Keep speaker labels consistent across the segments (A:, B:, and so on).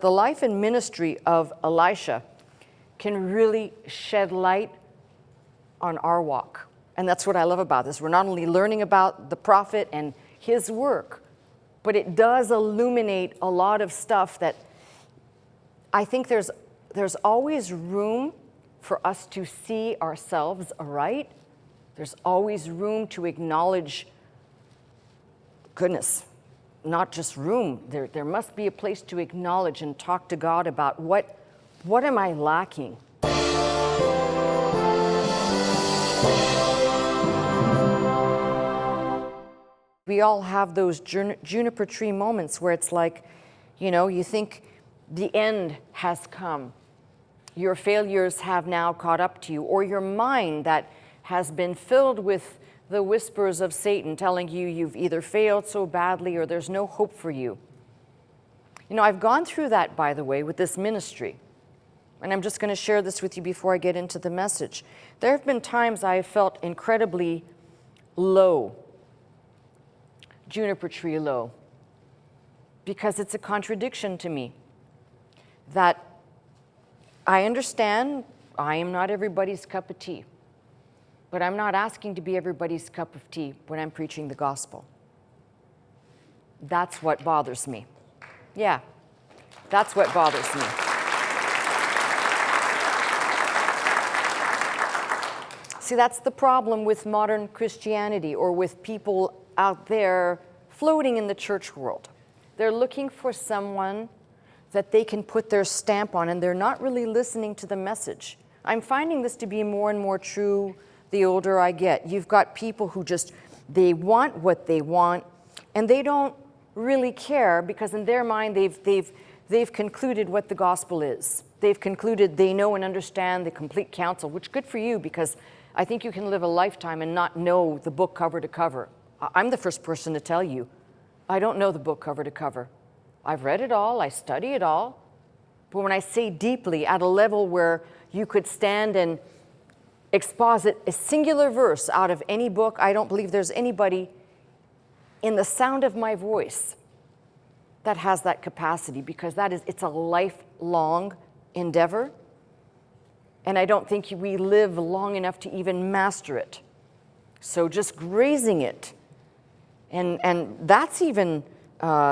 A: The life and ministry of Elisha can really shed light on our walk. And that's what I love about this. We're not only learning about the prophet and his work, but it does illuminate a lot of stuff that I think there's always room for us to see ourselves aright. There's always room to acknowledge, goodness, not just room. There must be a place to acknowledge and talk to God about what am I lacking? We all have those juniper tree moments where it's like, you think the end has come. Your failures have now caught up to you, or your mind that has been filled with the whispers of Satan telling you you've either failed so badly or there's no hope for you. I've gone through that, by the way, with this ministry. And I'm just going to share this with you before I get into the message. There have been times I have felt incredibly low, juniper tree low, because it's a contradiction to me that I understand I am not everybody's cup of tea, but I'm not asking to be everybody's cup of tea when I'm preaching the gospel. That's what bothers me. Yeah, that's what bothers me. See, that's the problem with modern Christianity, or with people out there floating in the church world. They're looking for someone that they can put their stamp on, and they're not really listening to the message. I'm finding this to be more and more true the older I get. You've got people who they want what they want, and they don't really care, because in their mind they've concluded what the gospel is. They've concluded they know and understand the complete counsel, which good for you, because I think you can live a lifetime and not know the book cover to cover. I'm the first person to tell you, I don't know the book cover to cover. I've read it all, I study it all, but when I say deeply, at a level where you could stand and exposit a singular verse out of any book, I don't believe there's anybody in the sound of my voice that has that capacity, because it's a lifelong endeavor, and I don't think we live long enough to even master it. So just grazing it, and that's even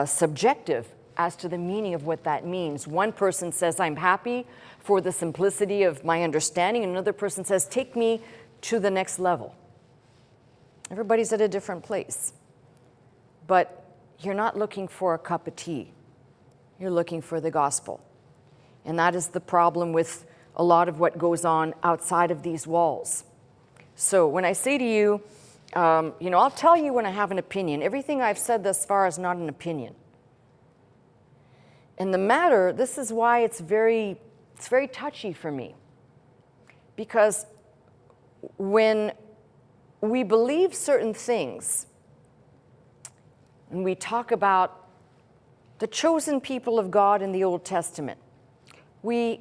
A: subjective as to the meaning of what that means. One person says, I'm happy for the simplicity of my understanding, and another person says, take me to the next level. Everybody's at a different place. But you're not looking for a cup of tea. You're looking for the gospel. And that is the problem with a lot of what goes on outside of these walls. So when I say to you, I'll tell you when I have an opinion. Everything I've said thus far is not an opinion. And the matter, this is why it's very touchy for me. Because when we believe certain things, and we talk about the chosen people of God in the Old Testament, we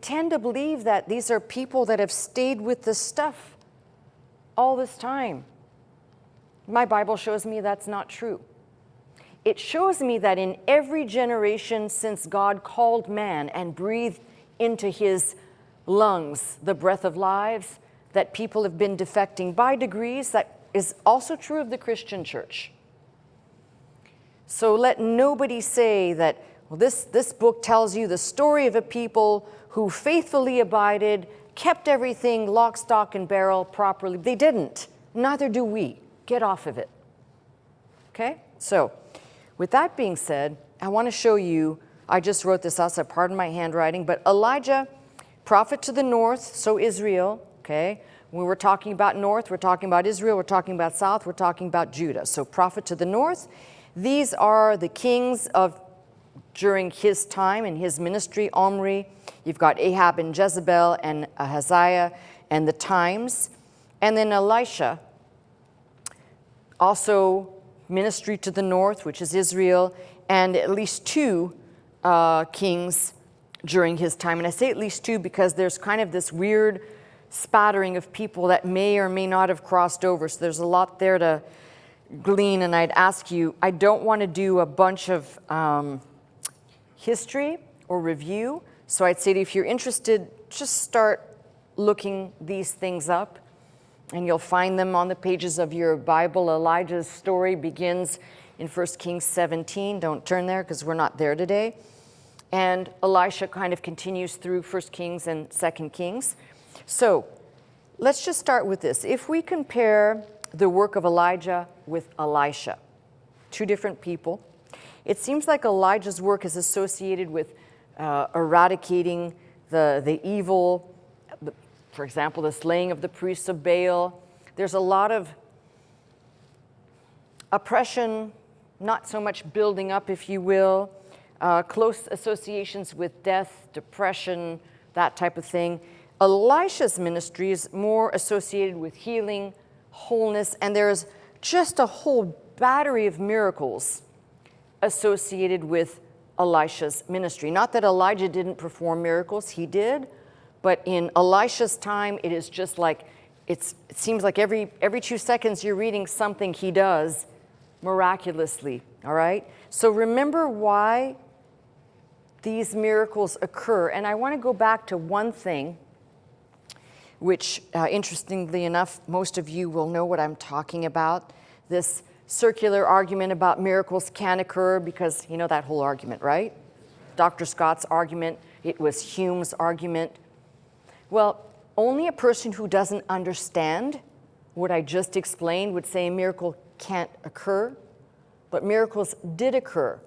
A: tend to believe that these are people that have stayed with this stuff all this time. My Bible shows me that's not true. It shows me that in every generation since God called man and breathed into his lungs the breath of lives, that people have been defecting by degrees. That is also true of the Christian church. So let nobody say that, well, this book tells you the story of a people who faithfully abided, kept everything lock, stock, and barrel properly. They didn't. Neither do we. Get off of it. Okay? So, with that being said, I want to show you, I just wrote this out, so pardon my handwriting, but Elijah, prophet to the north, so Israel, okay? When we're talking about north, we're talking about Israel, we're talking about south, we're talking about Judah. So prophet to the north, these are the kings of during his time and his ministry, Omri. You've got Ahab and Jezebel and Ahaziah and the times. And then Elisha, also ministry to the north, which is Israel, and at least two kings during his time. And I say at least two because there's kind of this weird spattering of people that may or may not have crossed over. So there's a lot there to glean, and I'd ask you, I don't want to do a bunch of history. or review. So I'd say if you're interested, just start looking these things up, and you'll find them on the pages of your Bible. Elijah's story begins in 1 Kings 17. Don't turn there because we're not there today. And Elisha kind of continues through 1 Kings and 2 Kings. So let's just start with this. If we compare the work of Elijah with Elisha, two different people, it seems like Elijah's work is associated with eradicating the evil, for example, the slaying of the priests of Baal. There's a lot of oppression, not so much building up, if you will, close associations with death, depression, that type of thing. Elisha's ministry is more associated with healing, wholeness, and there's just a whole battery of miracles associated with Elisha's ministry. Not that Elijah didn't perform miracles, he did, but in Elisha's time, it is just like, it seems like every 2 seconds you're reading something he does miraculously, all right? So remember why these miracles occur. And I want to go back to one thing, which interestingly enough, most of you will know what I'm talking about. This circular argument about miracles can occur because, you know that whole argument, right? Dr. Scott's argument, it was Hume's argument. Well, only a person who doesn't understand what I just explained would say a miracle can't occur, but miracles did occur.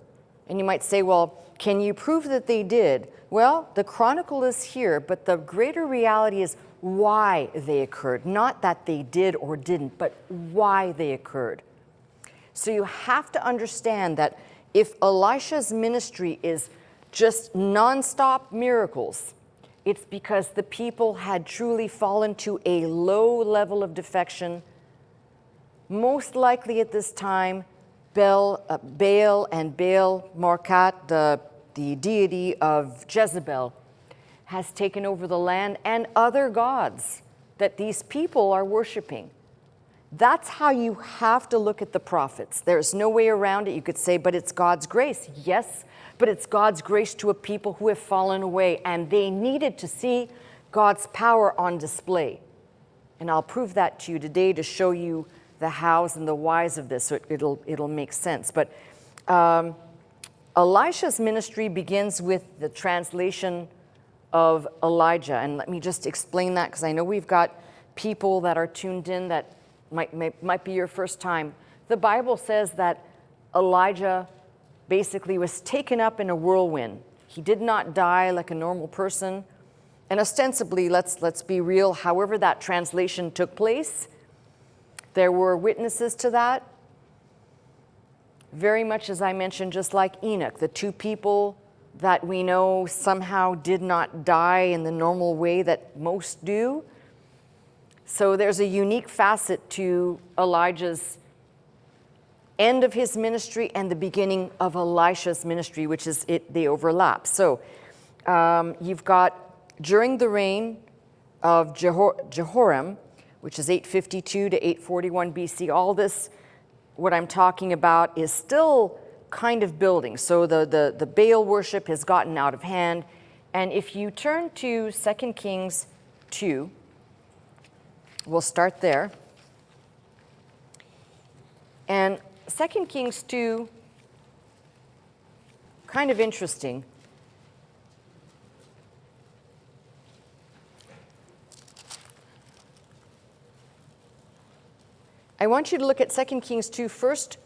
A: And you might say, well, can you prove that they did? Well, the chronicle is here, but the greater reality is why they occurred. Not that they did or didn't, but why they occurred. So you have to understand that if Elisha's ministry is just nonstop miracles, it's because the people had truly fallen to a low level of defection. Most likely at this time, Baal and Baal Morkat, the deity of Jezebel, has taken over the land and other gods that these people are worshiping. That's how you have to look at the prophets. There's no way around it. You could say, but it's God's grace. Yes, but it's God's grace to a people who have fallen away, and they needed to see God's power on display. And I'll prove that to you today to show you the hows and the whys of this, so it'll make sense. But Elisha's ministry begins with the translation of Elijah. And let me just explain that, because I know we've got people that are tuned in that might be your first time. The Bible says that Elijah basically was taken up in a whirlwind. He did not die like a normal person. And ostensibly, let's be real, however that translation took place, there were witnesses to that. Very much as I mentioned, just like Enoch, the two people that we know somehow did not die in the normal way that most do. So there's a unique facet to Elijah's end of his ministry and the beginning of Elisha's ministry, which is they overlap. So you've got during the reign of Jehoram, which is 852 to 841 BC, all this, what I'm talking about, is still kind of building. So the Baal worship has gotten out of hand. And if you turn to 2 Kings 2, we'll start there. And 2 Kings 2, kind of interesting. I want you to look at 2 Kings 2 first.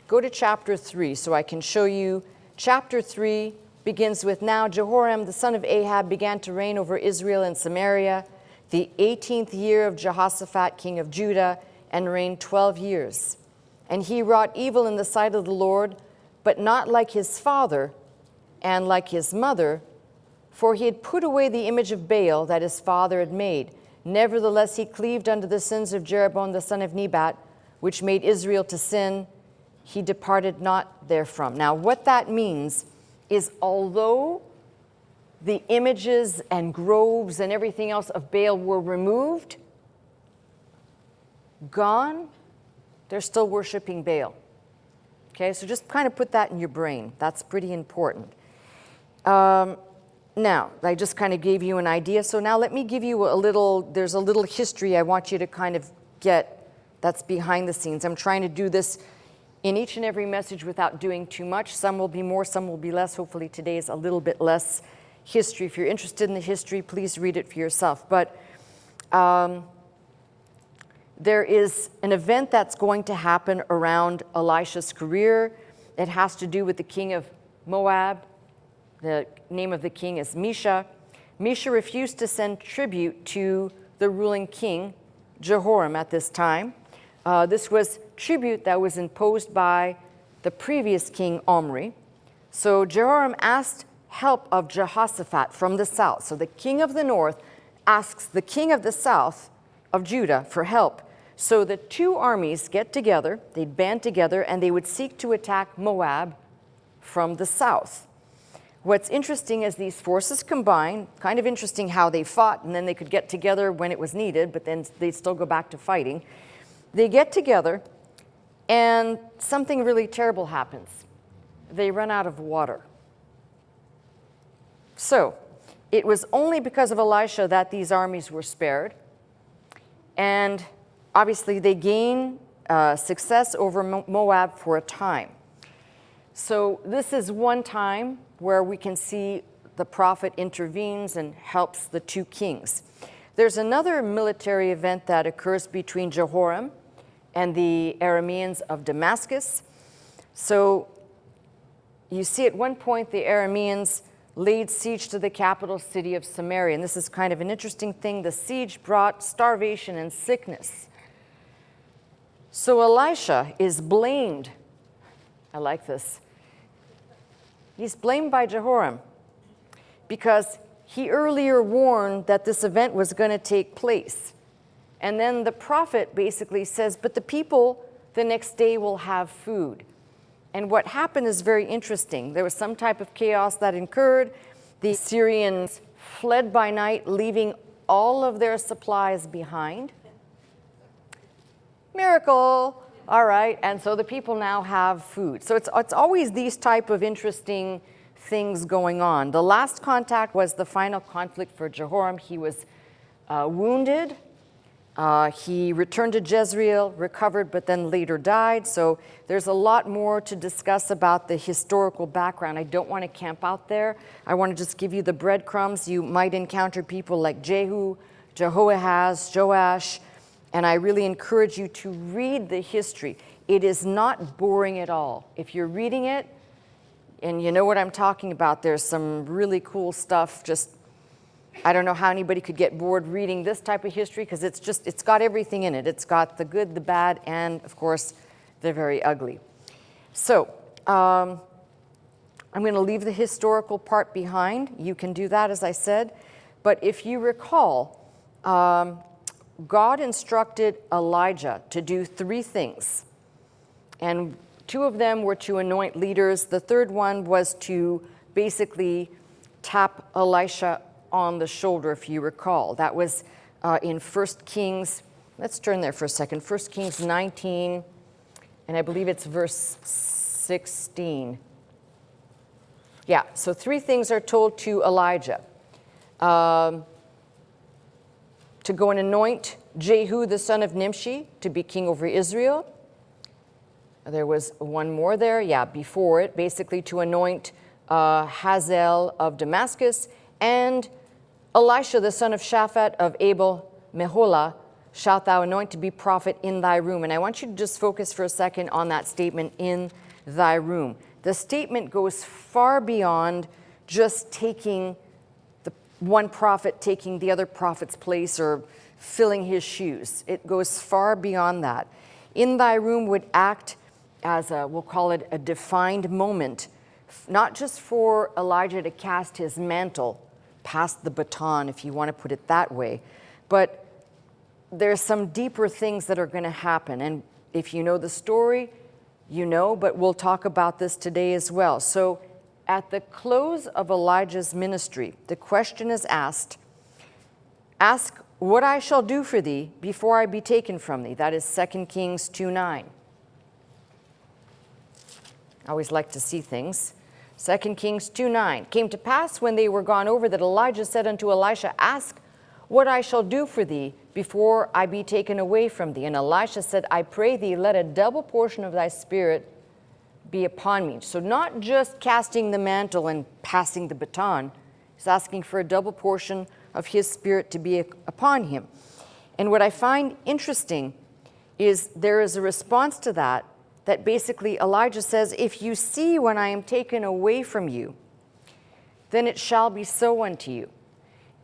A: Go to chapter 3 so I can show you. Chapter 3 begins with, now Jehoram the son of Ahab began to reign over Israel and Samaria the 18th year of Jehoshaphat king of Judah, and reigned 12 years. And he wrought evil in the sight of the Lord, but not like his father and like his mother, for he had put away the image of Baal that his father had made. Nevertheless, he cleaved unto the sins of Jeroboam the son of Nebat, which made Israel to sin. He departed not therefrom. Now, what that means is, although the images and groves and everything else of Baal were removed, gone, they're still worshiping Baal. Okay, so just kind of put that in your brain. That's pretty important. Now, I just kind of gave you an idea. So now let me give you there's a little history I want you to kind of get that's behind the scenes. I'm trying to do this in each and every message without doing too much. Some will be more, some will be less. Hopefully today is a little bit less history. If you're interested in the history, please read it for yourself. But there is an event that's going to happen around Elisha's career. It has to do with the king of Moab. The name of the king is Misha. Misha refused to send tribute to the ruling king, Jehoram, at this time. This was tribute that was imposed by the previous king, Omri. So Jehoram asked help of Jehoshaphat from the south. So the king of the north asks the king of the south of Judah for help. So the two armies get together, they'd band together, and they would seek to attack Moab from the south. What's interesting is these forces combine. Kind of interesting how they fought, and then they could get together when it was needed, but then they'd still go back to fighting. They get together, and something really terrible happens. They run out of water. So it was only because of Elisha that these armies were spared. And obviously they gain success over Moab for a time. So this is one time where we can see the prophet intervenes and helps the two kings. There's another military event that occurs between Jehoram and the Arameans of Damascus. So you see at one point the Arameans laid siege to the capital city of Samaria. And this is kind of an interesting thing. The siege brought starvation and sickness. So Elisha is blamed. I like this. He's blamed by Jehoram because he earlier warned that this event was going to take place. And then the prophet basically says, but the people the next day will have food. And what happened is very interesting. There was some type of chaos that occurred. The Syrians fled by night, leaving all of their supplies behind. Miracle. All right. And so the people now have food. So it's always these type of interesting things going on. The last contact was the final conflict for Jehoram. He was wounded. He returned to Jezreel, recovered, but then later died. So there's a lot more to discuss about the historical background. I don't want to camp out there. I want to just give you the breadcrumbs. You might encounter people like Jehu, Jehoahaz, Joash, and I really encourage you to read the history. It is not boring at all. If you're reading it, and you know what I'm talking about, there's some really cool stuff. Just I don't know how anybody could get bored reading this type of history because it's got everything in it. It's got the good, the bad, and of course, the very ugly. So I'm going to leave the historical part behind. You can do that, as I said. But if you recall, God instructed Elijah to do 3 things. And 2 of them were to anoint leaders. The third one was to basically tap Elisha on the shoulder, if you recall. That was in 1 Kings, let's turn there for a second, 1 Kings 19, and I believe it's verse 16. Yeah, so 3 things are told to Elijah. To go and anoint Jehu, the son of Nimshi, to be king over Israel. There was one more there, yeah, before it, basically to anoint Hazael of Damascus, and Elisha, the son of Shaphat of Abel Meholah, shalt thou anoint to be prophet in thy room. And I want you to just focus for a second on that statement, in thy room. The statement goes far beyond just taking the one prophet, taking the other prophet's place or filling his shoes. It goes far beyond that. In thy room would act as we'll call it a defined moment, not just for Elijah to cast his mantle, pass the baton, if you want to put it that way. But there's some deeper things that are going to happen. And if you know the story, you know, but we'll talk about this today as well. So at the close of Elijah's ministry, the question is asked, ask what I shall do for thee before I be taken from thee. That is 2 Kings 2:9. I always like to see things. 2 Kings 2:9. Came to pass when they were gone over that Elijah said unto Elisha, Ask what I shall do for thee before I be taken away from thee. And Elisha said, I pray thee, let a double portion of thy spirit be upon me. So not just casting the mantle and passing the baton, he's asking for a double portion of his spirit to be upon him. And what I find interesting is there is a response to that basically Elijah says, if you see when I am taken away from you, then it shall be so unto you.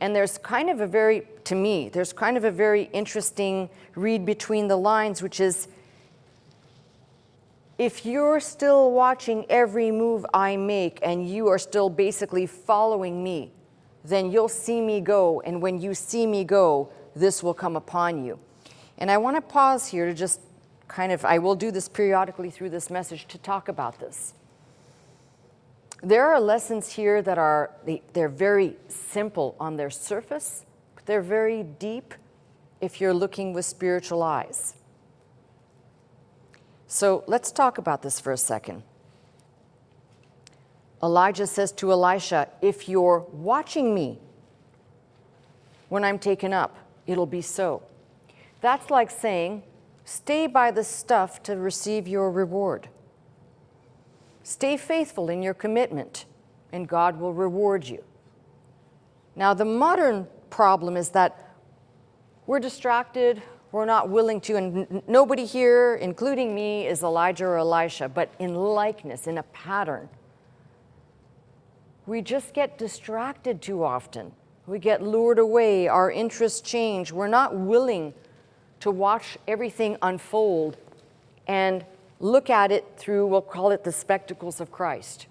A: And there's kind of a very, to me, there's kind of a very interesting read between the lines, which is, if you're still watching every move I make and you are still basically following me, then you'll see me go. And when you see me go, this will come upon you. And I want to pause here to just kind of, I will do this periodically through this message to talk about this. There are lessons here that are, they're very simple on their surface, but they're very deep if you're looking with spiritual eyes. So let's talk about this for a second. Elijah says to Elisha, if you're watching me when I'm taken up, it'll be so. That's like saying, stay by the stuff to receive your reward. Stay faithful in your commitment, and God will reward you. Now, the modern problem is that we're distracted, we're not willing to, and nobody here, including me, is Elijah or Elisha, but in likeness, in a pattern. We just get distracted too often. We get lured away, our interests change. We're not willing to watch everything unfold and look at it through, we'll call it the spectacles of Christ.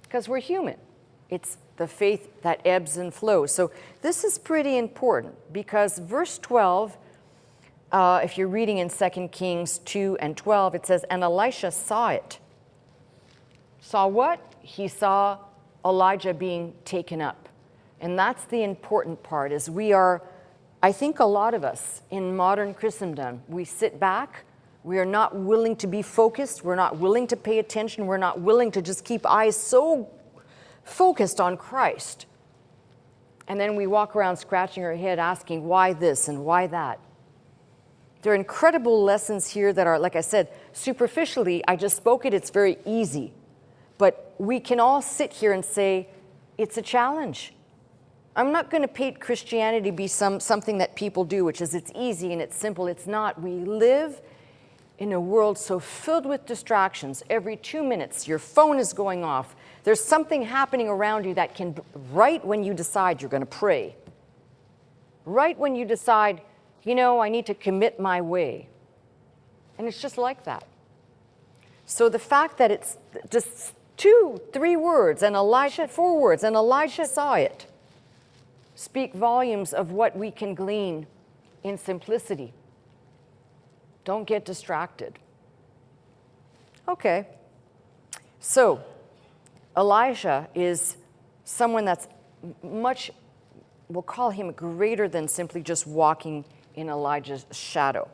A: Because we're human. It's the faith that ebbs and flows. So this is pretty important because verse 12, if you're reading in 2 Kings 2 and 12, it says, and Elisha saw it. Saw what? He saw Elijah being taken up. And that's the important part, is we are, I think a lot of us in modern Christendom, we sit back, we are not willing to be focused, we're not willing to pay attention, we're not willing to just keep eyes so focused on Christ. And then we walk around scratching our head asking, why this and why that? There are incredible lessons here that are, like I said, superficially, I just spoke it, it's very easy. But we can all sit here and say, it's a challenge. I'm not going to paint Christianity be something that people do, which is it's easy and it's simple. It's not. We live in a world so filled with distractions. Every 2 minutes, your phone is going off. There's something happening around you that can, right when you decide you're going to pray, right when you decide, you know, I need to commit my way. And it's just like that. So the fact that it's just 2, 3 words, and Elisha 4 words, and Elisha saw it, speak volumes of what we can glean in simplicity. Don't get distracted. Okay, so Elisha is someone that's much, we'll call him greater than simply just walking in Elijah's shadow.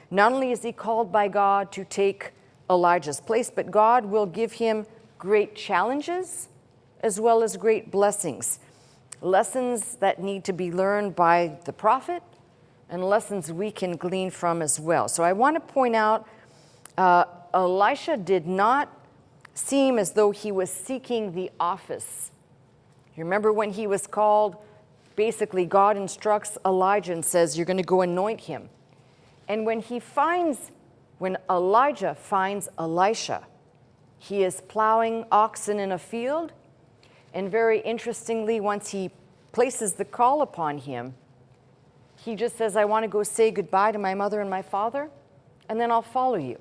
A: Not only is he called by God to take Elijah's place, but God will give him great challenges as well as great blessings. Lessons that need to be learned by the prophet and lessons we can glean from as well. So I want to point out, Elisha did not seem as though he was seeking the office. You remember when he was called, basically God instructs Elijah and says, you're going to go anoint him. And when Elijah finds Elisha, he is plowing oxen in a field. And very interestingly, once he places the call upon him, he just says, I want to go say goodbye to my mother and my father, and then I'll follow you.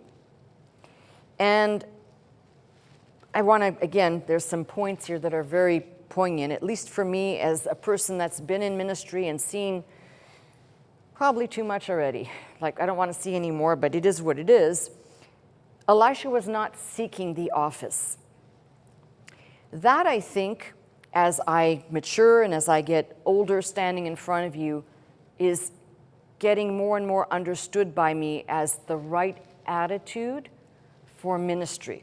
A: And I want to, again, there's some points here that are very poignant, at least for me as a person that's been in ministry and seen probably too much already. Like, I don't want to see any more, but it is what it is. Elisha was not seeking the office. That, I think, as I mature and as I get older standing in front of you, is getting more and more understood by me as the right attitude for ministry.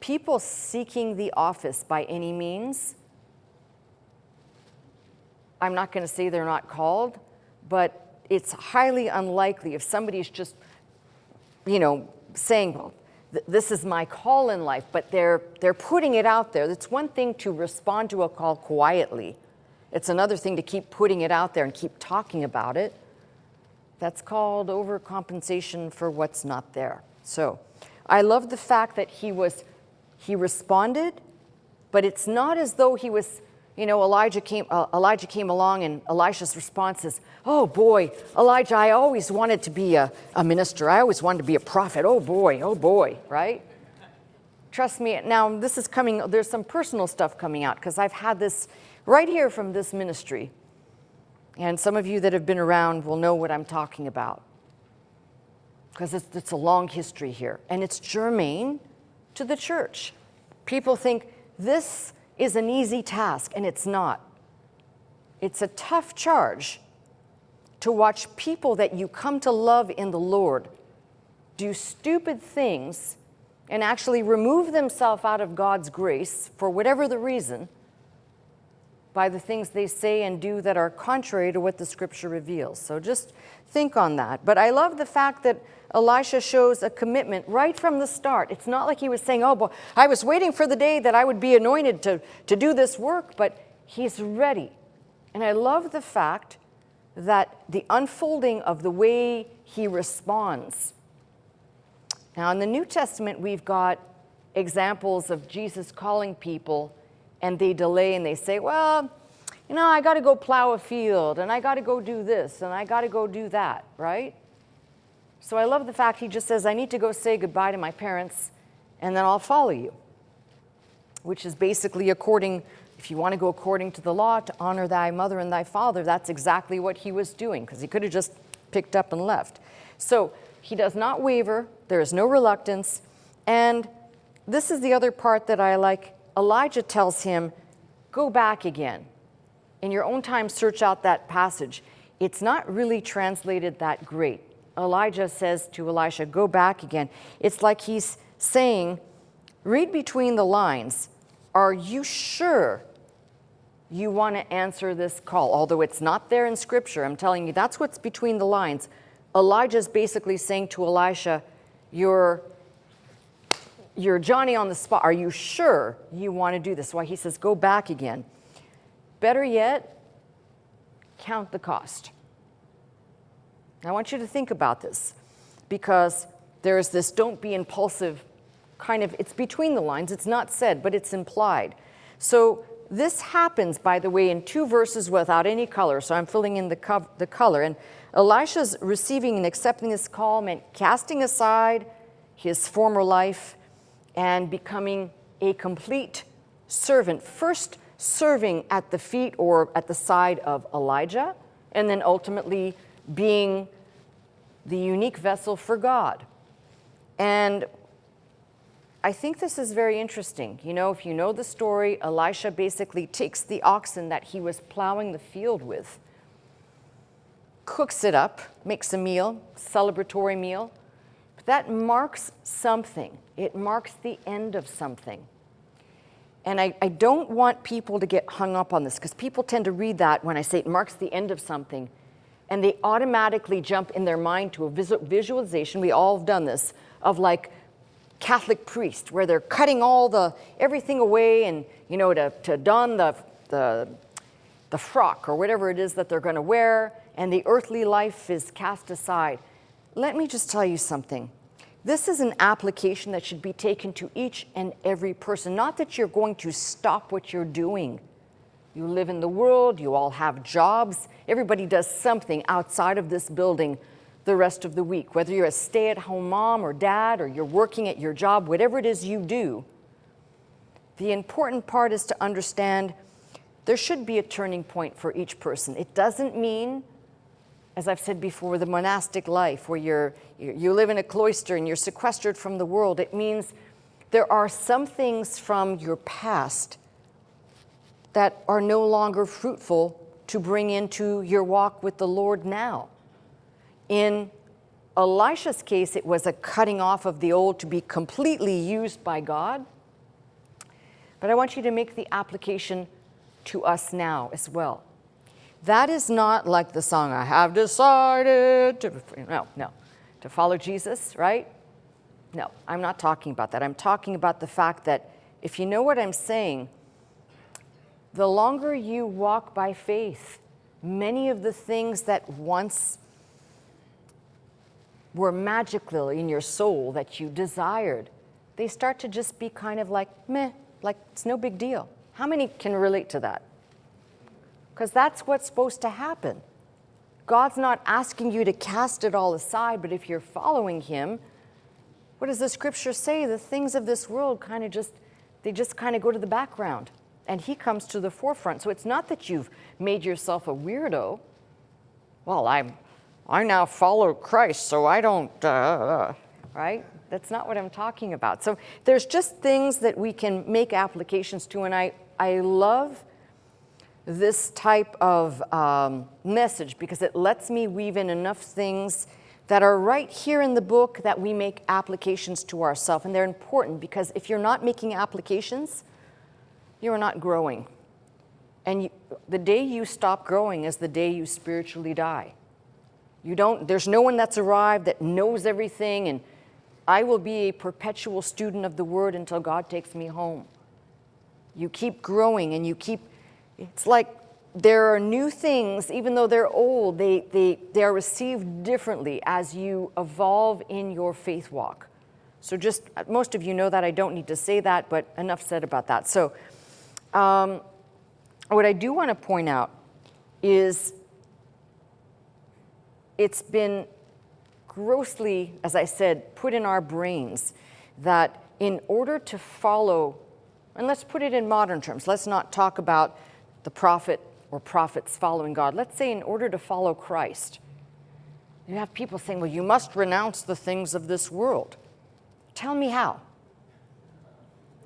A: people seeking the office by any means, I'm not going to say they're not called, but it's highly unlikely if somebody's just, saying, well, this is my call in life, but they're putting it out there. It's one thing to respond to a call quietly. It's another thing to keep putting it out there and keep talking about it. That's called overcompensation for what's not there. So I love the fact that he responded, but it's not as though he was, Elijah came along and Elisha's response is, oh boy, Elijah, I always wanted to be a minister. I always wanted to be a prophet. Oh boy, right? Trust me, now this is coming, there's some personal stuff coming out because I've had this right here from this ministry. And some of you that have been around will know what I'm talking about because it's a long history here. And it's germane to the church. People think this is an easy task, and it's not. It's a tough charge to watch people that you come to love in the Lord do stupid things and actually remove themselves out of God's grace for whatever the reason by the things they say and do that are contrary to what the scripture reveals. So just think on that. But I love the fact that Elisha shows a commitment right from the start. It's not like he was saying, oh, boy, I was waiting for the day that I would be anointed to do this work, but he's ready. And I love the fact that the unfolding of the way he responds. Now, in the New Testament, we've got examples of Jesus calling people and they delay and they say, well, I got to go plow a field and I got to go do this and I got to go do that, right? So I love the fact he just says, I need to go say goodbye to my parents and then I'll follow you, which is basically if you want to go according to the law, to honor thy mother and thy father, that's exactly what he was doing because he could have just picked up and left. So he does not waver. There is no reluctance. And this is the other part that I like. Elijah tells him, go back again. In your own time, search out that passage. It's not really translated that great. Elijah says to Elisha, go back again. It's like he's saying, read between the lines. Are you sure you want to answer this call? Although it's not there in Scripture, I'm telling you, that's what's between the lines. Elijah's basically saying to Elisha, you're Johnny on the spot. Are you sure you want to do this? Why he says, go back again. Better yet, count the cost. I want you to think about this because there's this don't be impulsive kind of, it's between the lines. It's not said, but it's implied. So this happens, by the way, in 2 verses without any color. So I'm filling in the color. And Elisha's receiving and accepting this call meant casting aside his former life and becoming a complete servant, first serving at the feet or at the side of Elijah, and then ultimately being the unique vessel for God. And I think this is very interesting. If you know the story, Elisha basically takes the oxen that he was plowing the field with, cooks it up, makes a meal, celebratory meal. But that marks something. It marks the end of something. And I don't want people to get hung up on this because people tend to read that when I say it marks the end of something. And they automatically jump in their mind to a visualization, we all have done this, of like Catholic priest, where they're cutting everything away and, to don the frock or whatever it is that they're going to wear, and the earthly life is cast aside. Let me just tell you something. This is an application that should be taken to each and every person. Not that you're going to stop what you're doing. You live in the world, you all have jobs. Everybody does something outside of this building the rest of the week. Whether you're a stay-at-home mom or dad or you're working at your job, whatever it is you do, the important part is to understand there should be a turning point for each person. It doesn't mean, as I've said before, the monastic life where you live in a cloister and you're sequestered from the world. It means there are some things from your past that are no longer fruitful to bring into your walk with the Lord now. In Elisha's case, it was a cutting off of the old to be completely used by God. But I want you to make the application to us now as well. That is not like the song, I have decided to, no, to follow Jesus, right? No, I'm not talking about that. I'm talking about the fact that if you know what I'm saying, the longer you walk by faith, many of the things that once were magical in your soul that you desired, they start to just be kind of like, meh, like it's no big deal. How many can relate to that? Because that's what's supposed to happen. God's not asking you to cast it all aside, but if you're following him, what does the scripture say? The things of this world kind of just go to the background, and he comes to the forefront. So it's not that you've made yourself a weirdo. Well, I now follow Christ, so I don't, right? That's not what I'm talking about. So there's just things that we can make applications to, and I love this type of message because it lets me weave in enough things that are right here in the book that we make applications to ourselves. And they're important because if you're not making applications, you're not growing. And the day you stop growing is the day you spiritually die. There's no one that's arrived that knows everything, and I will be a perpetual student of the word until God takes me home. You keep growing and it's like there are new things, even though they're old, they are received differently as you evolve in your faith walk. So just, most of you know that, I don't need to say that, but enough said about that. So what I do want to point out is it's been grossly, as I said, put in our brains that in order to follow, and let's put it in modern terms, let's not talk about the prophet or prophets following God. Let's say in order to follow Christ, you have people saying, well, you must renounce the things of this world. Tell me how.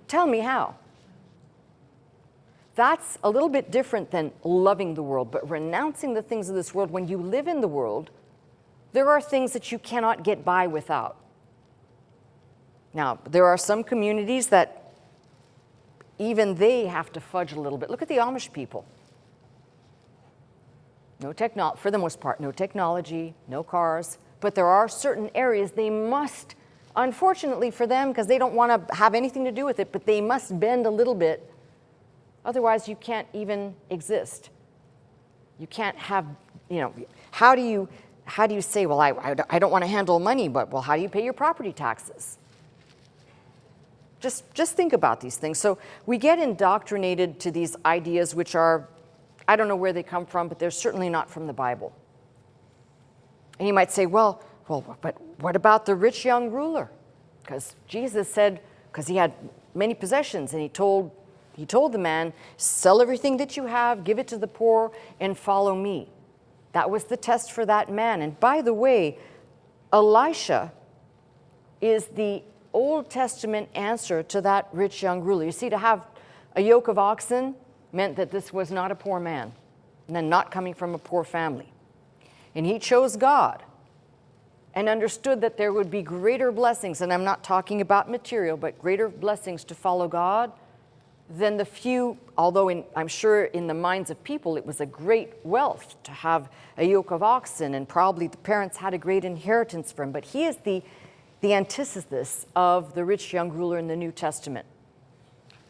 A: Tell me how. That's a little bit different than loving the world, but renouncing the things of this world. When you live in the world, there are things that you cannot get by without. Now, there are some communities that even they have to fudge a little bit. Look at the Amish people. For the most part, no technology, no cars, but there are certain areas they must, unfortunately for them, because they don't want to have anything to do with it, but they must bend a little bit. Otherwise, you can't even exist. You can't have, how do you say, well, I don't want to handle money, but, well, how do you pay your property taxes? Just think about these things. So we get indoctrinated to these ideas which are, I don't know where they come from, but they're certainly not from the Bible. And you might say, well, but what about the rich young ruler? Because Jesus said, because he had many possessions, and he told the man, sell everything that you have, give it to the poor, and follow me. That was the test for that man. And by the way, Elisha is the Old Testament answer to that rich young ruler. You see, to have a yoke of oxen meant that this was not a poor man, and then not coming from a poor family. And he chose God and understood that there would be greater blessings, and I'm not talking about material, but greater blessings to follow God than the few, although I'm sure in the minds of people it was a great wealth to have a yoke of oxen, and probably the parents had a great inheritance for him. But he is the antithesis of the rich young ruler in the New Testament.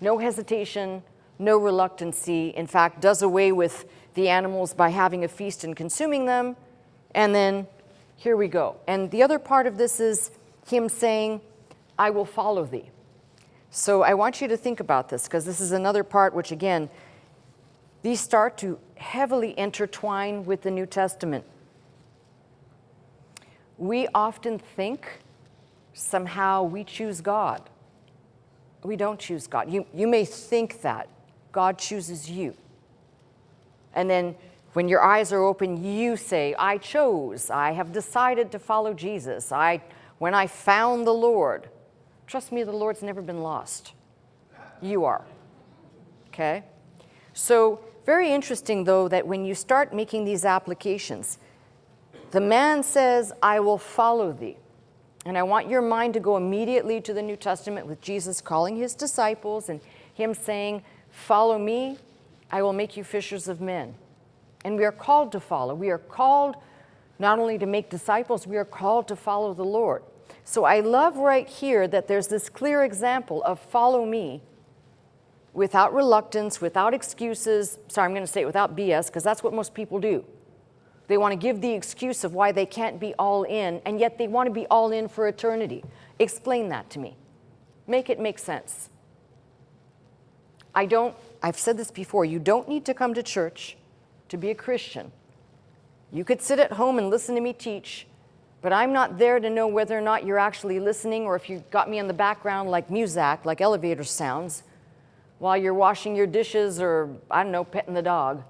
A: No hesitation, no reluctancy, in fact, does away with the animals by having a feast and consuming them, and then here we go. And the other part of this is him saying, I will follow thee. So I want you to think about this, because this is another part which, again, these start to heavily intertwine with the New Testament. We often think somehow we choose God. We don't choose God. You may think that. God chooses you. And then when your eyes are open, you say, I chose. I have decided to follow Jesus. When I found the Lord. Trust me, the Lord's never been lost. You are. Okay? So very interesting, though, that when you start making these applications, the man says, I will follow thee. And I want your mind to go immediately to the New Testament with Jesus calling his disciples and Him saying, follow me, I will make you fishers of men. And we are called to follow. We are called not only to make disciples, we are called to follow the Lord. So I love right here that there's this clear example of follow me without reluctance, without excuses. Sorry, I'm going to say it without BS, because that's what most people do. They want to give the excuse of why they can't be all in, and yet they want to be all in for eternity. Explain that to me. Make it make sense. I've said this before, you don't need to come to church to be a Christian. You could sit at home and listen to me teach, but I'm not there to know whether or not you're actually listening, or if you got me in the background like muzak, like elevator sounds, while you're washing your dishes or, I don't know, petting the dog.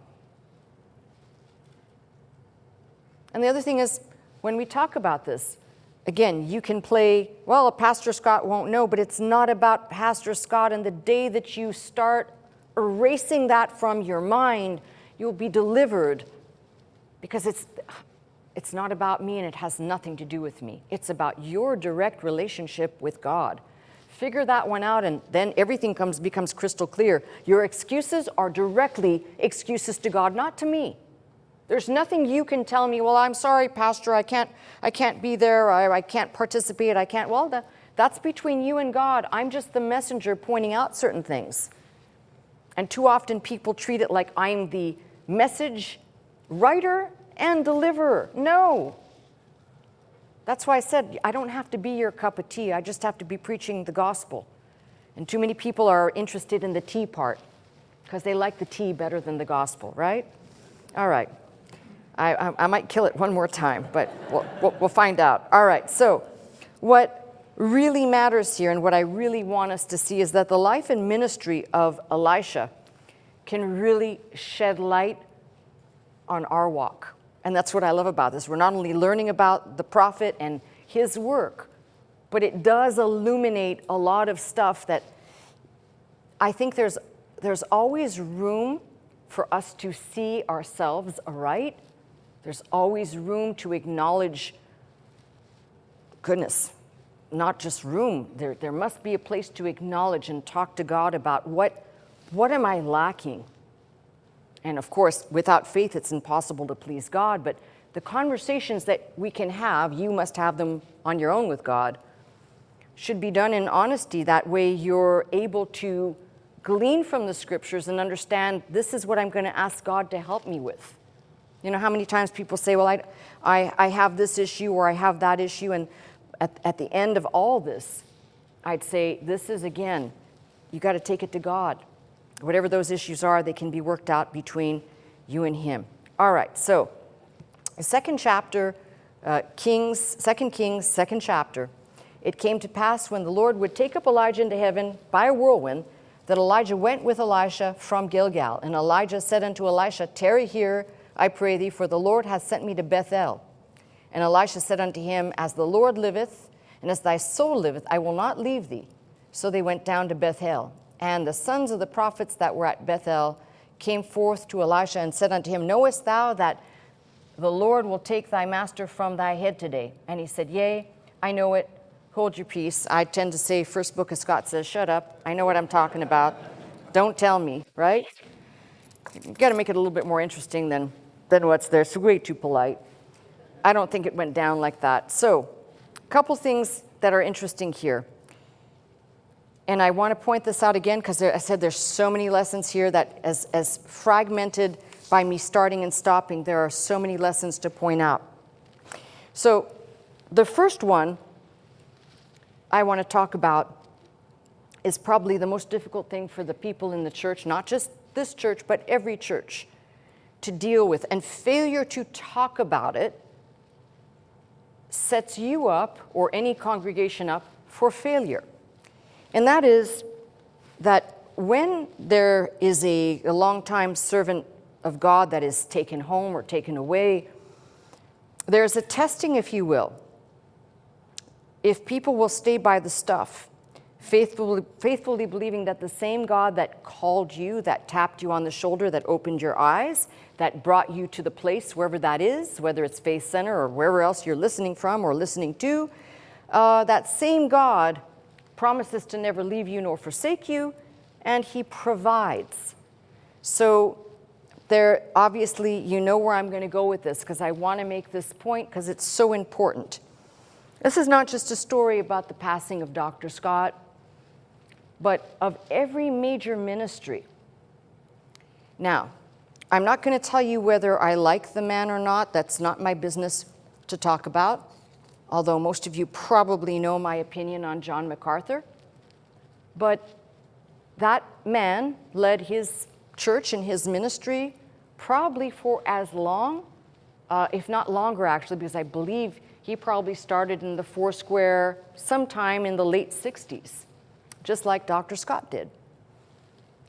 A: And the other thing is, when we talk about this, again, you can play, well, Pastor Scott won't know, but it's not about Pastor Scott. And the day that you start erasing that from your mind, you'll be delivered, because it's not about me and it has nothing to do with me. It's about your direct relationship with God. Figure that one out, and then everything becomes crystal clear. Your excuses are directly excuses to God, not to me. There's nothing you can tell me, well, I'm sorry, Pastor, I can't be there, I can't participate, I can't. Well, that's between you and God. I'm just the messenger pointing out certain things. And too often people treat it like I'm the message writer and deliverer. No. That's why I said I don't have to be your cup of tea. I just have to be preaching the gospel. And too many people are interested in the tea part because they like the tea better than the gospel, right? All right. I might kill it one more time, but we'll find out. All right, so what really matters here and what I really want us to see is that the life and ministry of Elisha can really shed light on our walk. And that's what I love about this. We're not only learning about the prophet and his work, but it does illuminate a lot of stuff that I think there's always room for us to see ourselves aright. There's always room to acknowledge, goodness, not just room. There must be a place to acknowledge and talk to God about what am I lacking? And of course, without faith, it's impossible to please God. But the conversations that we can have, you must have them on your own with God, should be done in honesty. That way you're able to glean from the scriptures and understand, this is what I'm going to ask God to help me with. You know how many times people say, well, I have this issue or I have that issue, and at the end of all this, I'd say, this is, again, you got to take it to God. Whatever those issues are, they can be worked out between you and Him. All right, so the second chapter, 2 Kings, second chapter, it came to pass when the Lord would take up Elijah into heaven by a whirlwind, that Elijah went with Elisha from Gilgal. And Elijah said unto Elisha, tarry here, I pray thee, for the Lord hath sent me to Bethel. And Elisha said unto him, as the Lord liveth, and as thy soul liveth, I will not leave thee. So they went down to Bethel. And the sons of the prophets that were at Bethel came forth to Elisha and said unto him, knowest thou that the Lord will take thy master from thy head today? And he said, yea, I know it. Hold your peace. I tend to say, first book of Scott says, shut up. I know what I'm talking about. Don't tell me, right? You've got to make it a little bit more interesting than what's there. It's way too polite. I don't think it went down like that. So, a couple things that are interesting here. And I want to point this out again because I said there's so many lessons here that as fragmented by me starting and stopping, there are so many lessons to point out. So, the first one I want to talk about is probably the most difficult thing for the people in the church, not just this church, but every church, to deal with. And failure to talk about it sets you up, or any congregation up, for failure. And that is that when there is a long-time servant of God that is taken home or taken away, there's a testing, if you will. If people will stay by the stuff, faithfully believing that the same God that called you, that tapped you on the shoulder, that opened your eyes, that brought you to the place, wherever that is, whether it's Faith Center or wherever else you're listening from or listening to, that same God promises to never leave you nor forsake you, and he provides. So there, obviously, you know where I'm going to go with this, because I want to make this point because it's so important. This is not just a story about the passing of Dr. Scott, but of every major ministry. Now, I'm not going to tell you whether I like the man or not. That's not my business to talk about, although most of you probably know my opinion on John MacArthur. But that man led his church and his ministry probably for as long, if not longer actually, because I believe he probably started in the Foursquare sometime in the late 60s, just like Dr. Scott did.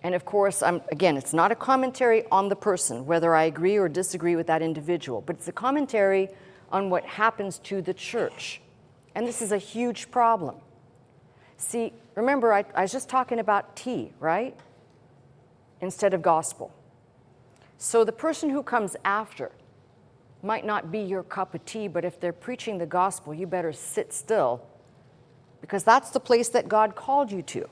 A: And of course, again, it's not a commentary on the person, whether I agree or disagree with that individual, but it's a commentary on what happens to the church. And this is a huge problem. See, remember, I was just talking about tea, right? Instead of gospel. So the person who comes after might not be your cup of tea, but if they're preaching the gospel, you better sit still, because that's the place that God called you to.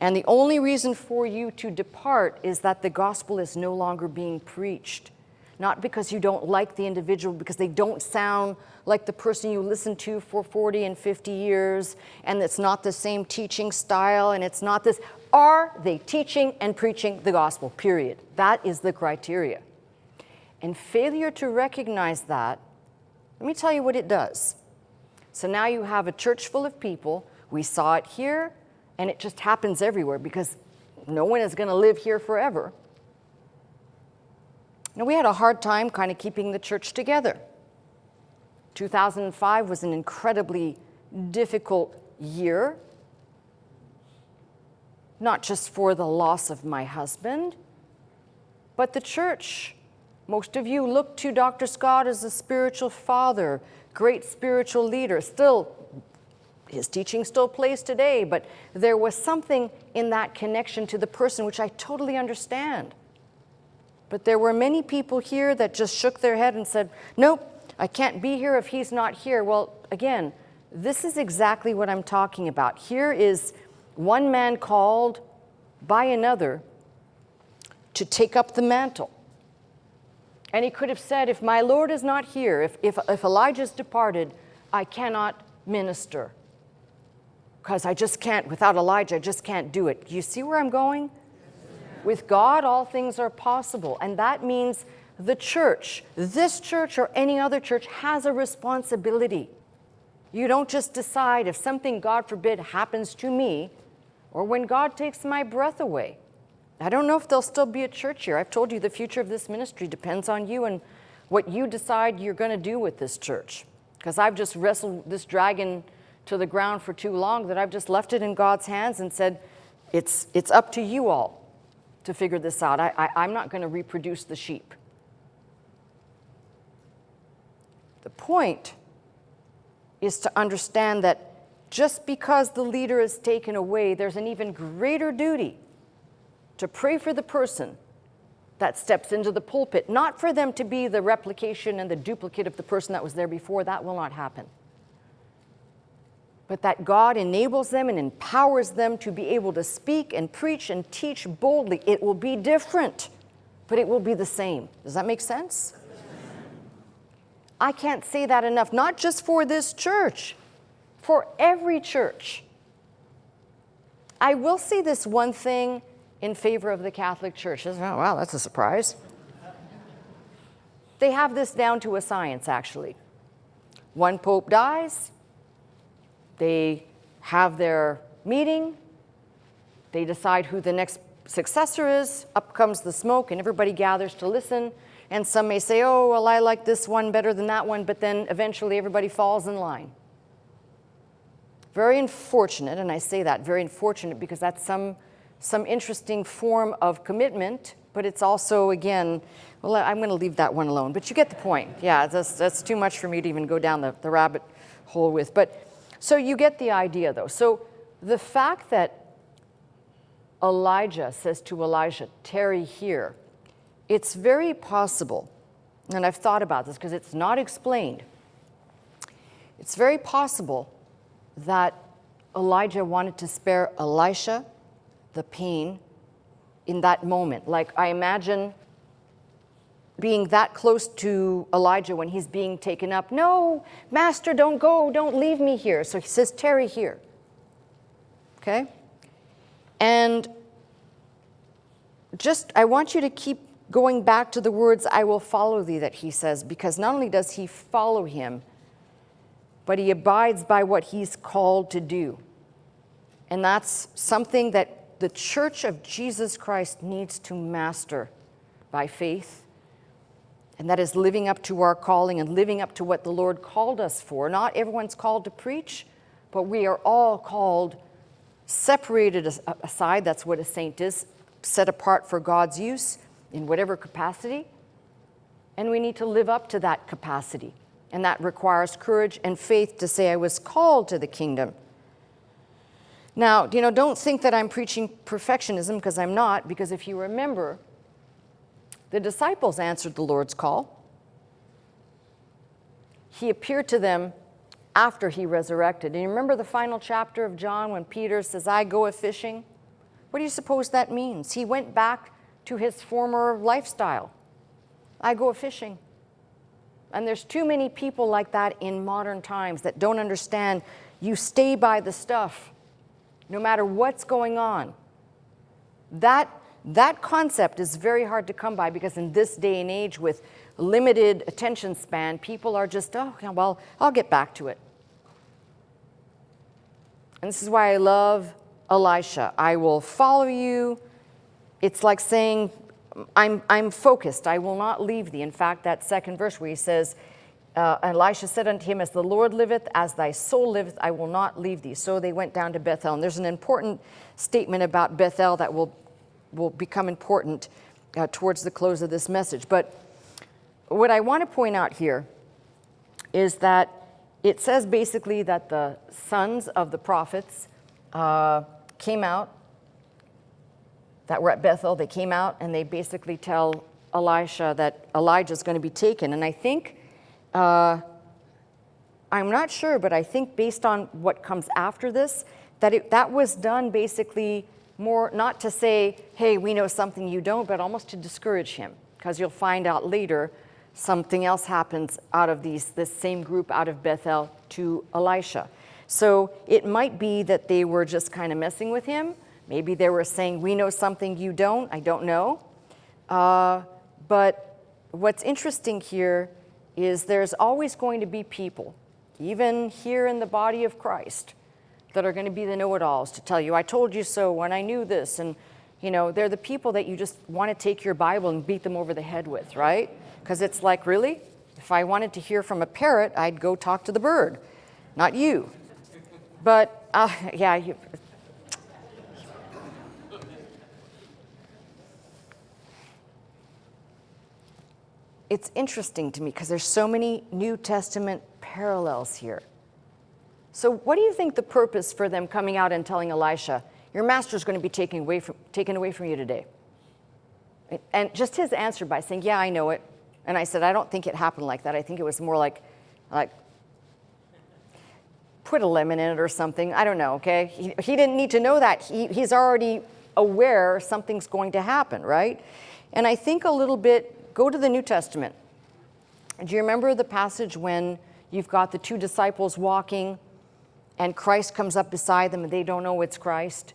A: And the only reason for you to depart is that the gospel is no longer being preached. Not because you don't like the individual, because they don't sound like the person you listened to for 40 and 50 years, and it's not the same teaching style, and it's not this. Are they teaching and preaching the gospel, period? That is the criteria. And failure to recognize that, let me tell you what it does. So now you have a church full of people. We saw it here, and it just happens everywhere because no one is going to live here forever. Now, we had a hard time kind of keeping the church together. 2005 was an incredibly difficult year, not just for the loss of my husband, but the church. Most of you look to Dr. Scott as a spiritual father, great spiritual leader. Still, his teaching still plays today, but there was something in that connection to the person which I totally understand. But there were many people here that just shook their head and said, nope, I can't be here if he's not here. Well, again, this is exactly what I'm talking about. Here is one man called by another to take up the mantle. And he could have said, if my Lord is not here, if Elijah's departed, I cannot minister. Because I just can't, without Elijah, I just can't do it. You see where I'm going? With God, all things are possible. And that means the church, this church or any other church, has a responsibility. You don't just decide if something, God forbid, happens to me, or when God takes my breath away. I don't know if there'll still be a church here. I've told you the future of this ministry depends on you and what you decide you're going to do with this church. Because I've just wrestled this dragon to the ground for too long that I've just left it in God's hands and said, it's up to you all to figure this out. I'm not going to reproduce the sheep. The point is to understand that just because the leader is taken away, there's an even greater duty to pray for the person that steps into the pulpit, not for them to be the replication and the duplicate of the person that was there before. That will not happen. But that God enables them and empowers them to be able to speak and preach and teach boldly. It will be different, but it will be the same. Does that make sense? I can't say that enough, not just for this church, for every church. I will say this one thing in favor of the Catholic Church. Oh, wow, that's a surprise. They have this down to a science, actually. One pope dies, they have their meeting, they decide who the next successor is, up comes the smoke, and everybody gathers to listen. And some may say, oh, well, I like this one better than that one, but then eventually everybody falls in line. Very unfortunate, and I say that, very unfortunate, because that's some interesting form of commitment, but it's also, again, well, I'm going to leave that one alone. But you get the point. Yeah, that's too much for me to even go down the rabbit hole with. But so you get the idea, though. So the fact that Elijah says to Elisha, tarry here, it's very possible, and I've thought about this because it's not explained, it's very possible that Elijah wanted to spare Elisha the pain in that moment. Like, I imagine being that close to Elijah when he's being taken up. No, Master, don't go, don't leave me here. So he says, tarry here. Okay? And just, I want you to keep going back to the words, I will follow thee, that he says, because not only does he follow him, but he abides by what he's called to do. And that's something that the Church of Jesus Christ needs to master by faith. And that is living up to our calling and living up to what the Lord called us for. Not everyone's called to preach, but we are all called, separated aside, that's what a saint is, set apart for God's use in whatever capacity. And we need to live up to that capacity. And that requires courage and faith to say, I was called to the kingdom. Now, don't think that I'm preaching perfectionism, because I'm not, because if you remember, the disciples answered the Lord's call. He appeared to them after he resurrected. And you remember the final chapter of John when Peter says, I go a-fishing? What do you suppose that means? He went back to his former lifestyle. I go a-fishing. And there's too many people like that in modern times that don't understand you stay by the stuff no matter what's going on. That concept is very hard to come by, because in this day and age with limited attention span, people are just, oh, yeah, well, I'll get back to it. And this is why I love Elisha. I will follow you. It's like saying, I'm focused. I will not leave thee. In fact, that second verse where he says, Elisha said unto him, as the Lord liveth, as thy soul liveth, I will not leave thee. So they went down to Bethel. And there's an important statement about Bethel that will become important towards the close of this message. But what I want to point out here is that it says basically that the sons of the prophets came out, that were at Bethel. They came out and they basically tell Elisha that Elijah's going to be taken. And I think, I'm not sure, but I think based on what comes after this, that was done basically more not to say, hey, we know something you don't, but almost to discourage him, because you'll find out later something else happens out of this same group out of Bethel to Elisha. So it might be that they were just kind of messing with him. Maybe they were saying, we know something you don't. I don't know. But what's interesting here is there's always going to be people, even here in the body of Christ, that are going to be the know-it-alls to tell you, I told you so when I knew this. And, they're the people that you just want to take your Bible and beat them over the head with, right? Because it's like, really? If I wanted to hear from a parrot, I'd go talk to the bird, not you. But, yeah. It's interesting to me because there's so many New Testament parallels here. So what do you think the purpose for them coming out and telling Elisha, your master's going to be taken away from you today? And just his answer by saying, yeah, I know it. And I said, I don't think it happened like that. I think it was more like put a lemon in it or something. I don't know, okay? He didn't need to know that. He's already aware something's going to happen, right? And I think a little bit, go to the New Testament. Do you remember the passage when you've got the two disciples walking and Christ comes up beside them and they don't know it's Christ?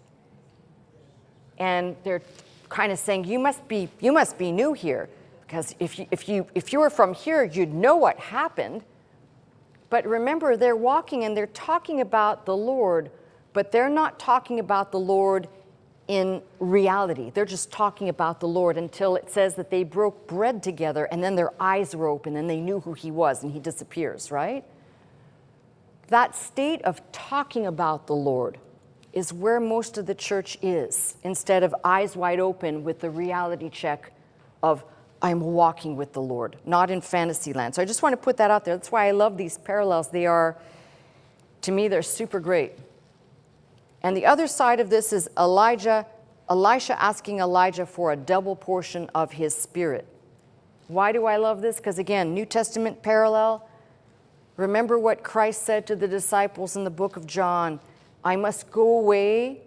A: And they're kind of saying, you must be new here, because if you were from here, you'd know what happened. But remember, they're walking and they're talking about the Lord, but they're not talking about the Lord in reality. They're just talking about the Lord until it says that they broke bread together and then their eyes were open and they knew who he was and he disappears, right? That state of talking about the Lord is where most of the church is, instead of eyes wide open with the reality check of I'm walking with the Lord, not in fantasy land. So I just want to put that out there. That's why I love these parallels. They are, to me, they're super great. And the other side of this is Elisha asking Elijah for a double portion of his spirit. Why do I love this? Because again, New Testament parallel. Remember what Christ said to the disciples in the book of John, I must go away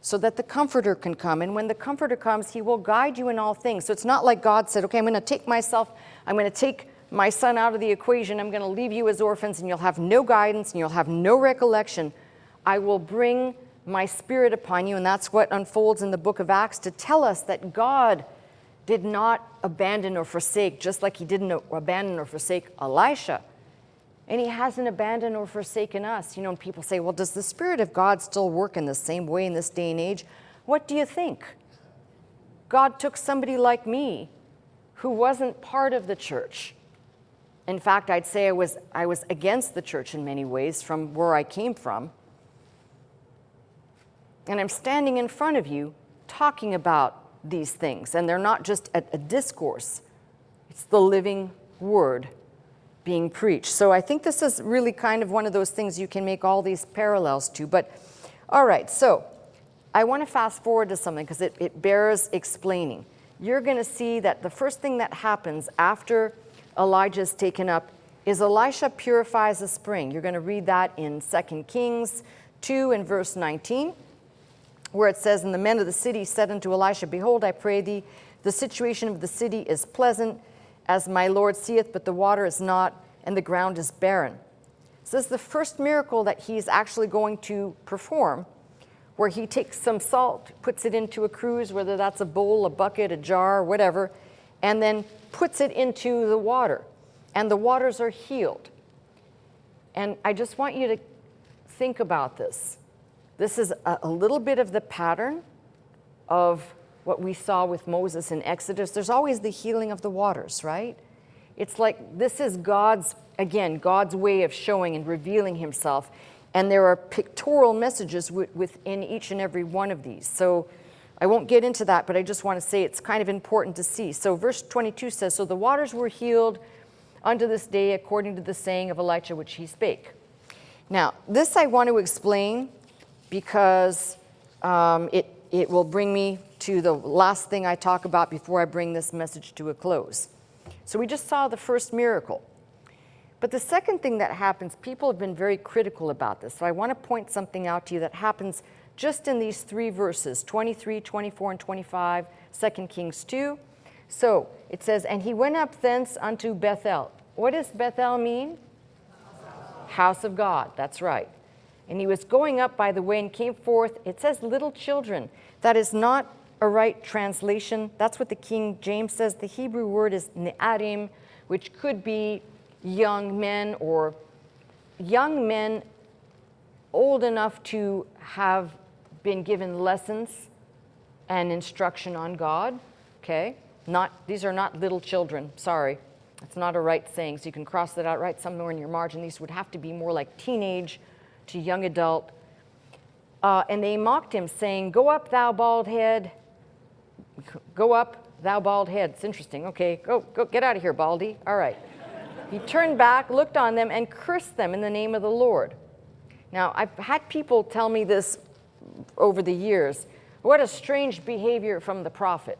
A: so that the Comforter can come. And when the Comforter comes, he will guide you in all things. So it's not like God said, okay, I'm going to take my son out of the equation. I'm going to leave you as orphans, and you'll have no guidance, and you'll have no recollection. I will bring my Spirit upon you. And that's what unfolds in the book of Acts to tell us that God did not abandon or forsake, just like he didn't abandon or forsake Elisha. And he hasn't abandoned or forsaken us. You know, when people say, well, does the Spirit of God still work in the same way in this day and age? What do you think? God took somebody like me who wasn't part of the church. In fact, I'd say I was against the church in many ways from where I came from. And I'm standing in front of you talking about these things. And they're not just a discourse. It's the living word being preached. So I think this is really kind of one of those things you can make all these parallels to. But all right, so I want to fast forward to something because it bears explaining. You're going to see that the first thing that happens after Elijah is taken up is Elisha purifies a spring. You're going to read that in 2 Kings 2 and verse 19, where it says, and the men of the city said unto Elisha, behold, I pray thee, the situation of the city is pleasant, as my Lord seeth, but the water is not, and the ground is barren. So this is the first miracle that he's actually going to perform, where he takes some salt, puts it into a cruse, whether that's a bowl, a bucket, a jar, whatever, and then puts it into the water, and the waters are healed. And I just want you to think about this. This is a little bit of the pattern of what we saw with Moses in Exodus. There's always the healing of the waters, right? It's like this is God's way of showing and revealing himself. And there are pictorial messages within each and every one of these. So I won't get into that, but I just want to say it's kind of important to see. So verse 22 says, so the waters were healed unto this day according to the saying of Elisha which he spake. Now, this I want to explain because it will bring me to the last thing I talk about before I bring this message to a close. So we just saw the first miracle. But the second thing that happens, people have been very critical about this. So I want to point something out to you that happens just in these three verses, 23, 24, and 25, 2 Kings 2. So it says, and he went up thence unto Bethel. What does Bethel mean? House of God, that's right. And he was going up by the way and came forth. It says little children. That is not a right translation. That's what the King James says. The Hebrew word is ne'arim, which could be young men or young men old enough to have been given lessons and instruction on God. Okay? These are not little children. Sorry. That's not a right saying. So you can cross that out right somewhere in your margin. These would have to be more like teenage to young adult. And they mocked him, saying, go up, thou bald head. Go up, thou bald head. It's interesting. Okay, go get out of here, baldy. All right. He turned back, looked on them, and cursed them in the name of the Lord. Now, I've had people tell me this over the years. What a strange behavior from the prophet.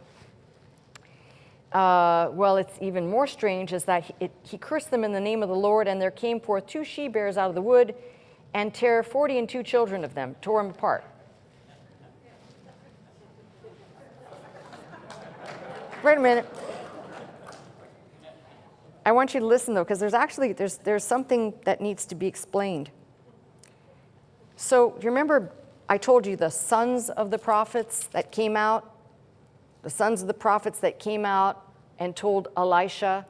A: Well, it's even more strange is that he cursed them in the name of the Lord, and there came forth 2 she-bears out of the wood, and tore 42 children of them, tore them apart. Wait a minute. I want you to listen, though, because there's something that needs to be explained. So, do you remember I told you the sons of the prophets that came out? The sons of the prophets that came out and told Elisha,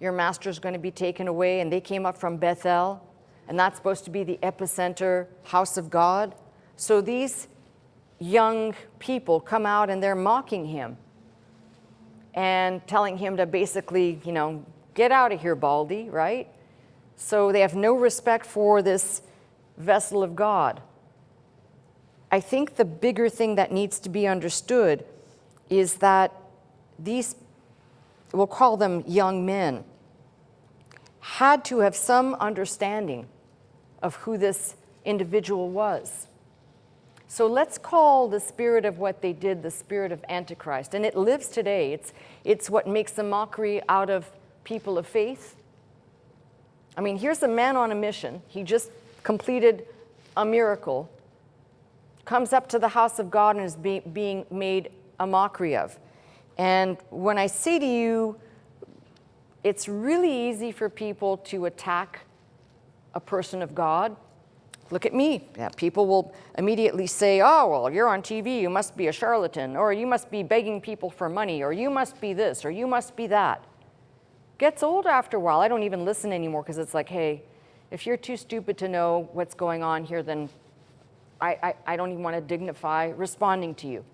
A: your master's going to be taken away, and they came up from Bethel, and that's supposed to be the epicenter, house of God. So these young people come out and they're mocking him and telling him to basically, get out of here, baldy, right? So they have no respect for this vessel of God. I think the bigger thing that needs to be understood is that these, we'll call them young men, had to have some understanding of who this individual was. So let's call the spirit of what they did the spirit of Antichrist. And it lives today. It's what makes a mockery out of people of faith. I mean, here's a man on a mission. He just completed a miracle. comes up to the house of God and is being made a mockery of. And when I say to you, it's really easy for people to attack a person of God. Look at me. Yeah, people will immediately say, oh, well, you're on TV, you must be a charlatan, or you must be begging people for money, or you must be this, or you must be that. Gets old after a while. I don't even listen anymore because it's like, hey, if you're too stupid to know what's going on here, then I don't even want to dignify responding to you.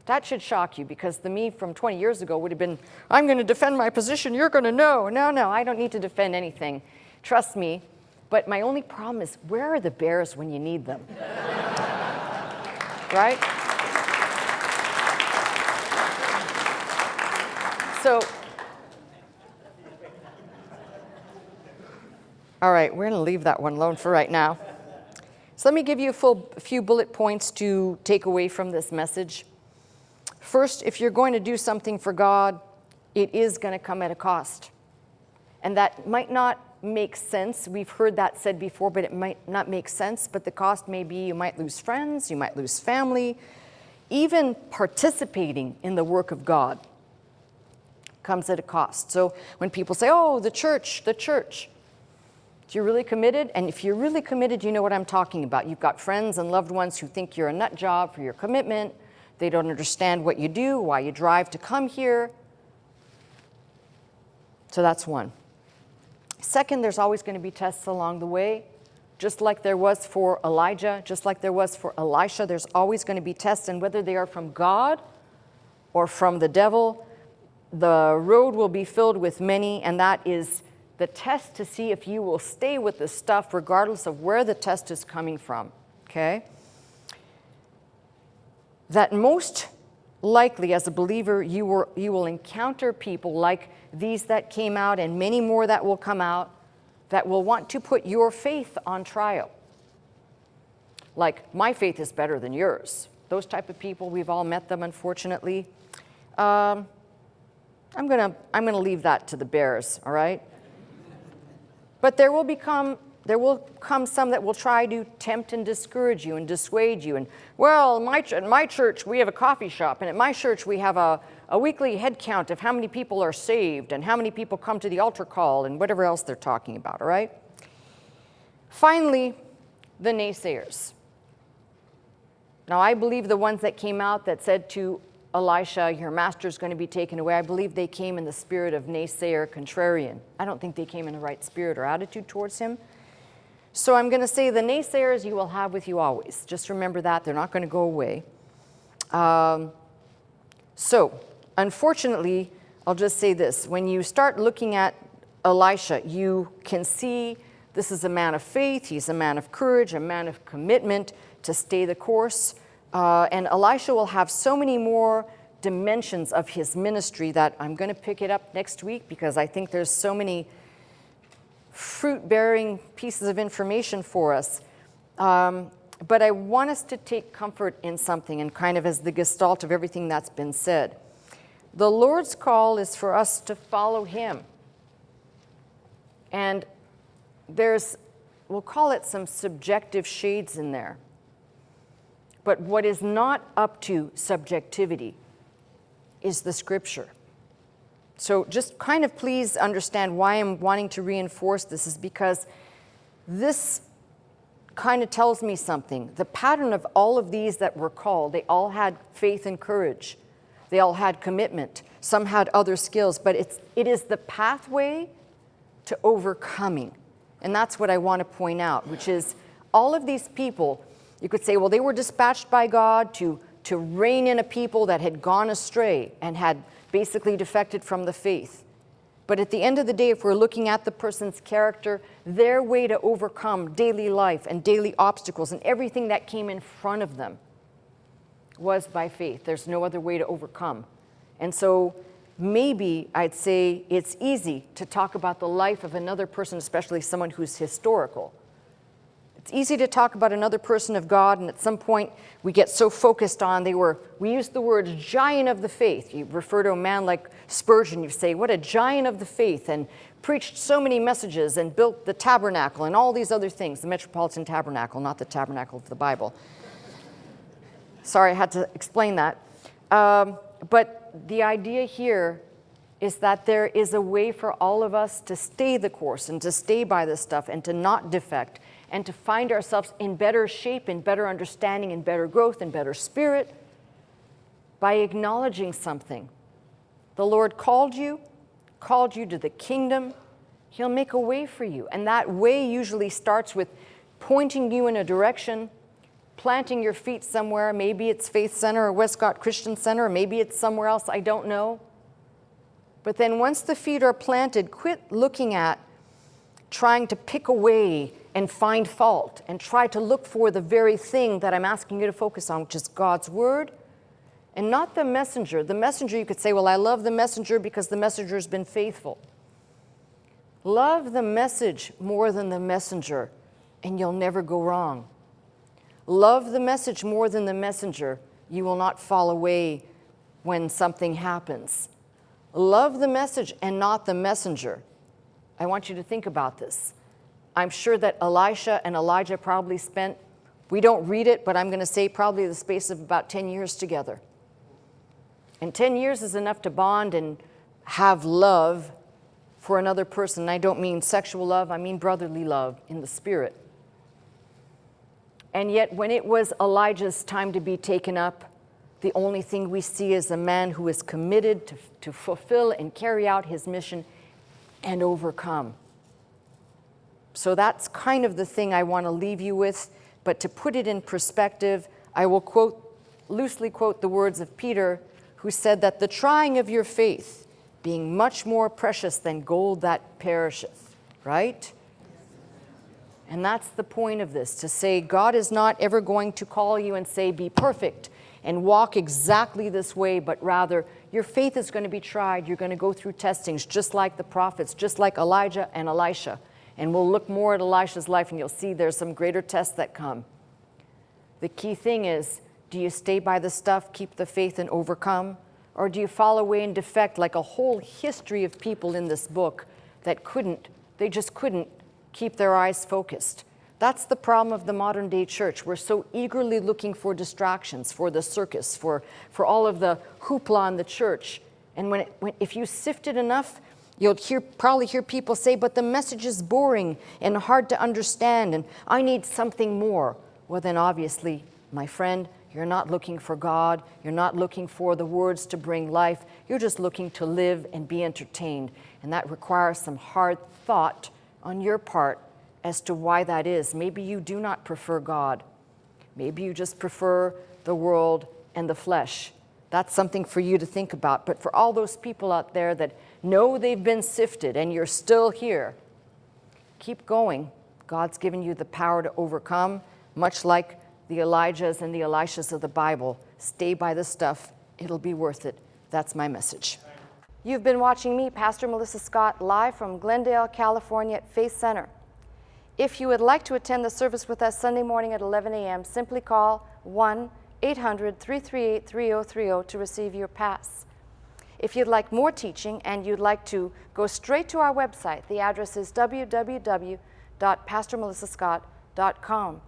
A: That should shock you, because the me from 20 years ago would have been, I'm going to defend my position, you're going to know. No, I don't need to defend anything. Trust me. But my only problem is, where are the bears when you need them? Right? So, all right, we're going to leave that one alone for right now. So let me give you a few bullet points to take away from this message. First, if you're going to do something for God, it is going to come at a cost. And that might not make sense. We've heard that said before, but it might not make sense. But the cost may be you might lose friends, you might lose family. Even participating in the work of God comes at a cost. So when people say, oh, the church, if you're really committed, and if you're really committed, you know what I'm talking about. You've got friends and loved ones who think you're a nut job for your commitment. They don't understand what you do, why you drive to come here. So that's one. Second, there's always going to be tests along the way. Just like there was for Elijah, just like there was for Elisha, there's always going to be tests. And whether they are from God or from the devil, the road will be filled with many, and that is the test to see if you will stay with the stuff regardless of where the test is coming from, okay? That most likely, as a believer, you will encounter people like these that came out, and many more that will come out, that will want to put your faith on trial. Like, my faith is better than yours. Those type of people, we've all met them, unfortunately. I'm gonna leave that to the bears, all right? But there will come some that will try to tempt and discourage you and dissuade you. And, well, at my church, we have a coffee shop, and at my church, we have a weekly head count of how many people are saved and how many people come to the altar call and whatever else they're talking about, all right? Finally, the naysayers. Now, I believe the ones that came out that said to Elisha, your master's going to be taken away, I believe they came in the spirit of naysayer, contrarian. I don't think they came in the right spirit or attitude towards him. So I'm going to say the naysayers you will have with you always. Just remember that. They're not going to go away. So, unfortunately, I'll just say this. When you start looking at Elisha, you can see this is a man of faith. He's a man of courage, a man of commitment to stay the course. And Elisha will have so many more dimensions of his ministry that I'm going to pick it up next week, because I think there's so many fruit-bearing pieces of information for us. But I want us to take comfort in something, and kind of as the gestalt of everything that's been said. The Lord's call is for us to follow him. And there's, we'll call it some subjective shades in there. But what is not up to subjectivity is the scripture. So just kind of please understand why I'm wanting to reinforce this is because this kind of tells me something. The pattern of all of these that were called, they all had faith and courage. They all had commitment. Some had other skills, but it is the pathway to overcoming. And that's what I want to point out, which is all of these people, you could say, well, they were dispatched by God to rein in a people that had gone astray and had basically defected from the faith. But at the end of the day, if we're looking at the person's character, their way to overcome daily life and daily obstacles and everything that came in front of them was by faith. There's no other way to overcome. And so maybe I'd say it's easy to talk about the life of another person, especially someone who's historical. It's easy to talk about another person of God, and at some point we get so focused on we use the word giant of the faith. You refer to a man like Spurgeon, you say, what a giant of the faith, and preached so many messages and built the tabernacle and all these other things, the Metropolitan Tabernacle, not the tabernacle of the Bible. Sorry, I had to explain that. But the idea here is that there is a way for all of us to stay the course and to stay by this stuff and to not defect and to find ourselves in better shape, in better understanding, in better growth, in better spirit by acknowledging something. The Lord called you to the kingdom. He'll make a way for you. And that way usually starts with pointing you in a direction, planting your feet somewhere. Maybe it's Faith Center or Westcott Christian Center, or maybe it's somewhere else, I don't know. But then once the feet are planted, quit looking at trying to pick away and find fault and try to look for the very thing that I'm asking you to focus on, which is God's word and not the messenger. The messenger, you could say, well, I love the messenger because the messenger has been faithful. Love the message more than the messenger, and you'll never go wrong. Love the message more than the messenger. You will not fall away when something happens. Love the message and not the messenger. I want you to think about this. I'm sure that Elisha and Elijah probably spent, we don't read it, but I'm going to say probably the space of about 10 years together. And 10 years is enough to bond and have love for another person. And I don't mean sexual love, I mean brotherly love in the spirit. And yet when it was Elijah's time to be taken up, the only thing we see is a man who is committed to fulfill and carry out his mission and overcome. So that's kind of the thing I want to leave you with. But to put it in perspective, I will loosely quote the words of Peter, who said that the trying of your faith, being much more precious than gold that perisheth, right? And that's the point of this, to say God is not ever going to call you and say, be perfect and walk exactly this way, but rather your faith is going to be tried. You're going to go through testings, just like the prophets, just like Elijah and Elisha. And we'll look more at Elisha's life, and you'll see there's some greater tests that come. The key thing is, do you stay by the stuff, keep the faith, and overcome? Or do you fall away and defect like a whole history of people in this book that they just couldn't keep their eyes focused? That's the problem of the modern day church. We're so eagerly looking for distractions, for the circus, for all of the hoopla in the church. And if you sift it enough, you'll probably hear people say, but the message is boring and hard to understand, and I need something more. Well, then obviously, my friend, you're not looking for God. You're not looking for the words to bring life. You're just looking to live and be entertained. And that requires some hard thought on your part as to why that is. Maybe you do not prefer God. Maybe you just prefer the world and the flesh. That's something for you to think about. But for all those people out there that know they've been sifted and you're still here, keep going. God's given you the power to overcome, much like the Elijahs and the Elishas of the Bible. Stay by the stuff. It'll be worth it. That's my message. You've been watching me, Pastor Melissa Scott, live from Glendale, California at Faith Center. If you would like to attend the service with us Sunday morning at 11 a.m., simply call 1-800-338-3030 to receive your pass. If you'd like more teaching and you'd like to go straight to our website, the address is www.pastormelissascott.com.